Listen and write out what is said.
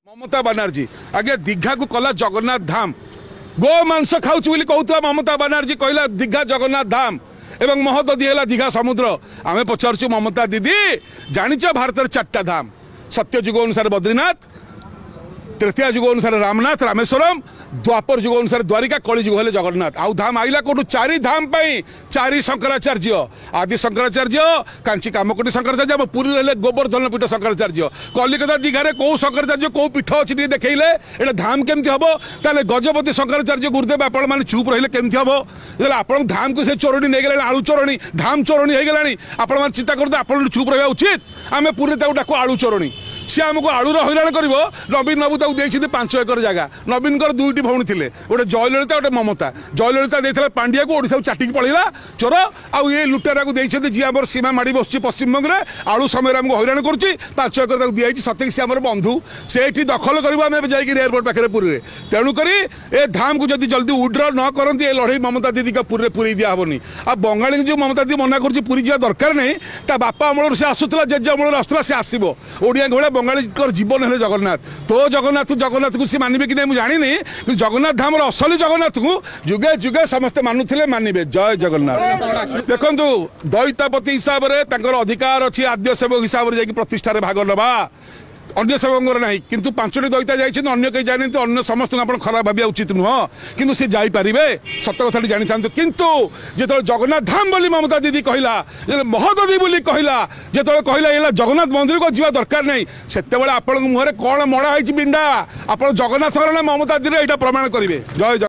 ममता बनर्जी आगे दीघा को कला जगन्नाथ धाम गो मांस खाऊ कहता ममता बनर्जी कहला दीघा जगन्नाथ धाम एवं महददी है दीघा समुद्र आम पचारचु ममता दीदी जानिच भारत चार्टा धाम सत्य जुग अनुसार बद्रीनाथ तृतीय जुग अनुसार रामनाथ रामेश्वरम द्वापर जुग अनुसार द्वारिका कली जुग है जगन्नाथ आउ धाम आइला कौटू चारि धाम चारि शंकराचार्य आदि शंकराचार्य कांची कामकोटी शंकराचार्य पुरी रहे गोवर्धन पीठ शंकराचार्य कलिकता दीघारे कौ शंकराचार्य कौ पीठ अच्छी देखले ये धाम केमती हम ताले गजपति शंकराचार्य गुरुदेव आपण मैंने चुप रहिले केमती हम आपण धाम को से चोरणी नहीं गला आलू चोरणी धाम चोरणी हो गला आपण मैंने चिंता करते आप चुप रहा उचित आम पुरी डाकू आलू चोरणी सी आमको आलूर हईराण कर नवीन बाबू देखते 5 एकर जगह नवीन दुईटी भौणी थे गोटे जयललिता गोटे ममता जयललिता देते पांड्या को ओडिशा चाटिक पड़ेगा चोर आउ ये लुटेरा को देखते जी आम सीमा माड़ी बस पश्चिमबंग में आलू समय आमको हईराण कर 5 एकर दिखाई सतक सी आम बंधु से दखल कर एयरपोर्ट पाखे पुरी में तेणुक ए धाम को जब जल्दी उड्र न करती ये लड़े ममता दीदी का पुरी पुरी दिहबनी आ बंगाली जो ममता दीदी मना कर पुरी जा दरकार नहीं ता बापा अमल से आसूला जेजे अमल आसूला सी आसो ओडिया भाया बंगाली जीवन है जगन्नाथ तो जगन्नाथ को सी मानवे कि नहीं जानी जगन्नाथ धाम असली जगन्नाथ को जुगे जुगे समस्ते मानुले मानवे जय जगन्नाथ देखु दैतापति हिसाब से अधिकार अच्छी आद्य सेवक हिसाब से प्रतिष्ठार भाग नवा अन्य सेवक ना किंतु 5टी दैता जाइए अन्य कहीं जानी अन्य समस्त आप खराब भाविया उचित नुह कि सी जापारे सत कथा जानी था किंतु जो जगन्नाथ धाम बोली ममता दीदी कहला महददी बोली कहला जो कहला जगन्नाथ मंदिर को जीवा दरकार नहीं से आपण मुहर कौन मड़ा है बिंडा आप जगन्नाथ ना ममता दीदी यहाँ प्रमाण करेंगे जय।